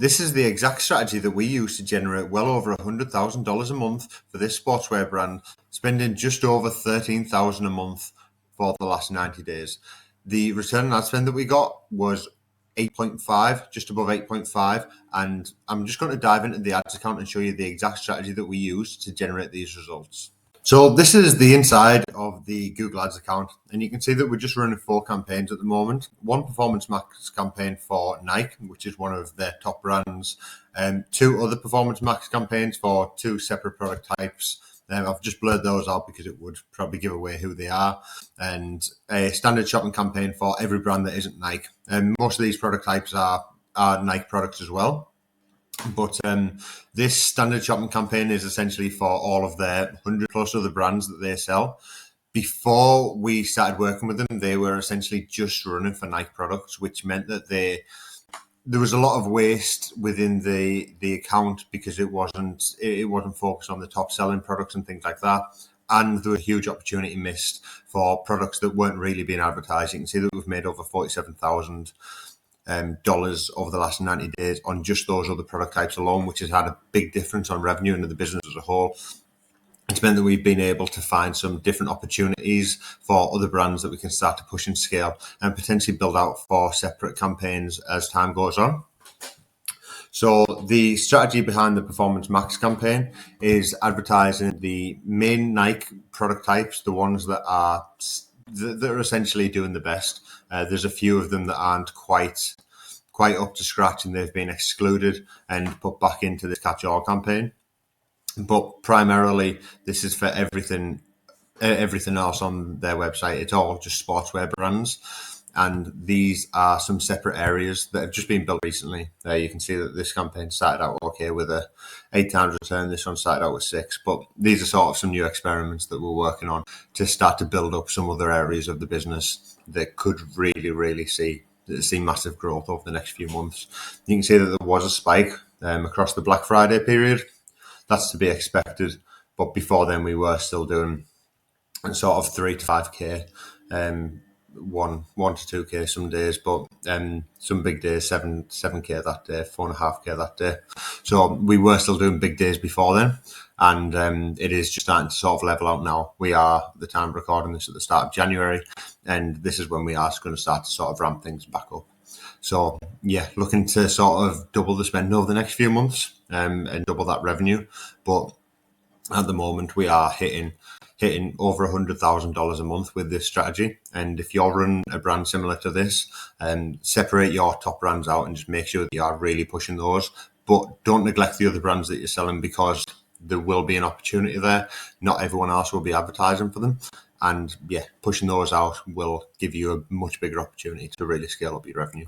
This is the exact strategy that we use to generate well over $100,000 a month for this sportswear brand, spending just over $13,000 a month for the last 90 days. The return on ad spend that we got was 8.5, just above 8.5. And I'm just going to dive into the ads account and show you the exact strategy that we use to generate these results. So this is the inside of the Google Ads account, and you can see that we're just running 4 campaigns at the moment. One Performance Max campaign for Nike, which is one of their top brands, 2 other Performance Max campaigns for 2 separate product types. I've just blurred those out because it would probably give away who they are, and a standard shopping campaign for every brand that isn't Nike. And most of these product types are Nike products as well. But this standard shopping campaign is essentially for all of their 100 plus other brands that they sell. Before we started working with them, they were essentially just running for Nike products, which meant that there was a lot of waste within the account because it wasn't focused on the top selling products and things like that. And there was a huge opportunity missed for products that weren't really being advertised. You can see that we've made over $47,000 over the last 90 days on just those other product types alone, which has had a big difference on revenue and the business as a whole. It's meant that we've been able to find some different opportunities for other brands that we can start to push and scale and potentially build out for separate campaigns as time goes on. So the strategy behind the Performance Max campaign is advertising the main Nike product types, the ones that are essentially doing the best. There's a few of them that aren't quite up to scratch, and they've been excluded and put back into this catch-all campaign. But primarily, this is for everything else on their website. It's all just sportswear brands, and these are some separate areas that have just been built recently. You can see that this campaign started out okay with a 8 times return. This one started out with 6, but these are sort of some new experiments that we're working on to start to build up some other areas of the business that could really see massive growth over the next few months. You can see that there was a spike across the Black Friday period. That's to be expected, but before then we were still doing sort of 3 to 5k, 1 to 2k some days, but some big days 7k that day, 4.5k that day. So we were still doing big days before then, and it is just starting to sort of level out now. We are at the time of recording this at the start of January, and this is when we are going to start to sort of ramp things back up. So yeah, looking to sort of double the spend over the next few months and double that revenue. But at the moment, we are hitting over $100,000 a month with this strategy. And if you're running a brand similar to this, separate your top brands out and just make sure that you are really pushing those. But don't neglect the other brands that you're selling, because there will be an opportunity there. Not everyone else will be advertising for them. And yeah, pushing those out will give you a much bigger opportunity to really scale up your revenue.